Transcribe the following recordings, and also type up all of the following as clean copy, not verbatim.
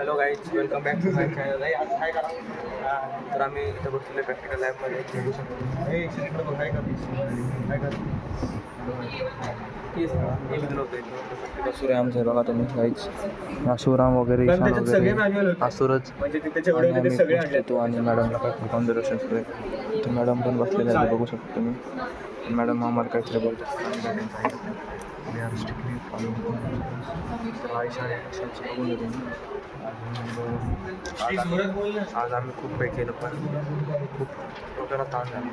Hello guys, welcome back to my channel. आज काय करा तर आम्ही इथं बसलेलो प्रॅक्टिकल लॅबमध्ये बघू शकतो. हे शिकलो बघ, काय सूर्य आमचं आहे बघा तुम्ही गाईज. हा शिवराम वगैरे ईशान वगैरे हा सूरज तो आणि मॅडमला काय कॉन्झर्वेशन वगैरे तर मॅडम पण बसलेले आहे बघू शकतो तुम्ही. मॅडम आम्हाला काहीतरी बोलतात. आज आम्ही खूप काही केलं पण खूप डोक्याला ताण झाला.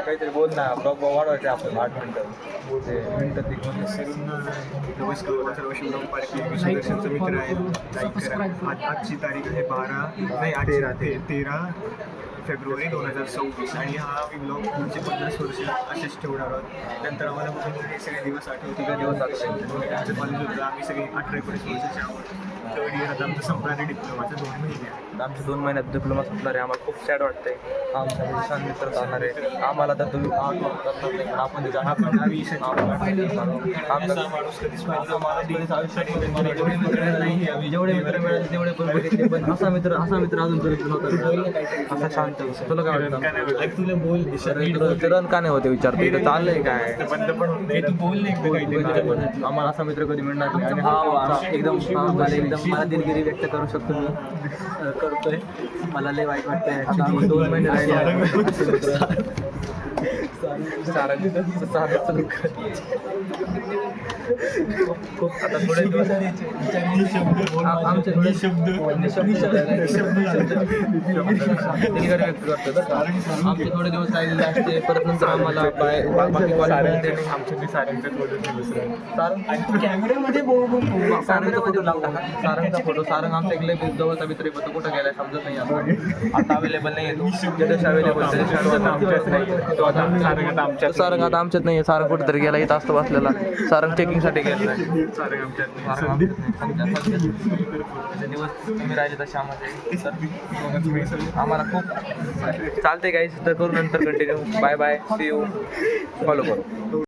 काहीतरी बोल ना, ब्लॉग वाढवायचे आपल्याला 8 मिनटं दर्शनचा मित्र आहे. लाईक करा. आजची तारीख आहे 13 फेब्रुवारी 2026 आणि हा व्लॉग पुढचे 50 वर्ष असेच ठेवणार आहोत. नंतर आम्हाला बघून हे सगळे दिवस आठवतील. दिवस आठवतील आमचं कॉलेज होतं. आम्ही सगळे 18-19 वर्षाचे आहोत. तेवढी आता आमचं संपणारे डिप्लोमाचं 2 महिने. आमच्या 2 महिन्यात डिप्लोमा संपणार आहे. आम्हाला खूप सॅड वाटतंय. आमच्या छान मित्र जाणार आहे. आम्हाला तर तुम्ही करणार नाही पण आपण जाणार. आमचा माणूस कधीच जेवढे मित्र मिळाले तेवढे पण बघितले पण असा मित्र अजून पर्यंत नव्हता. असा शांत. तुला काय वाटतं? तुला बोल रन का नाही होते विचारतो. इथं चाललंय काय बंद पण तू बोल नाही. आम्हाला असा मित्र कधी मिळणार नाही. आणि हा एकदम मला दिलगिरी व्यक्त करू शकतो मी करतोय. मला लय वाईट वाटतंय. 2 महिने राहिले. खूप आता थोडे दिवस आमचे शब्द आमचे थोडे दिवस राहिलेले असते. परत नंतर आम्हाला कॅमेऱ्यामध्ये सारंगचा फोटो सारंग आमचा एक लय जवळचा मित्र होतो. कुठं गेलाय समजत नाही. आता अवेलेबल नाही येतो. अवेलेबल सारंग आता आमच्यात नाही. सारंग कुठेतरी गेला. इथं असतो बसलेला. सारंग चेकिंगसाठी गेला. दिवस तुम्ही राहिले तसे आम्हाला खूप चालते काही तर करू नंतर continue. Bye bye, see you. Follow करू.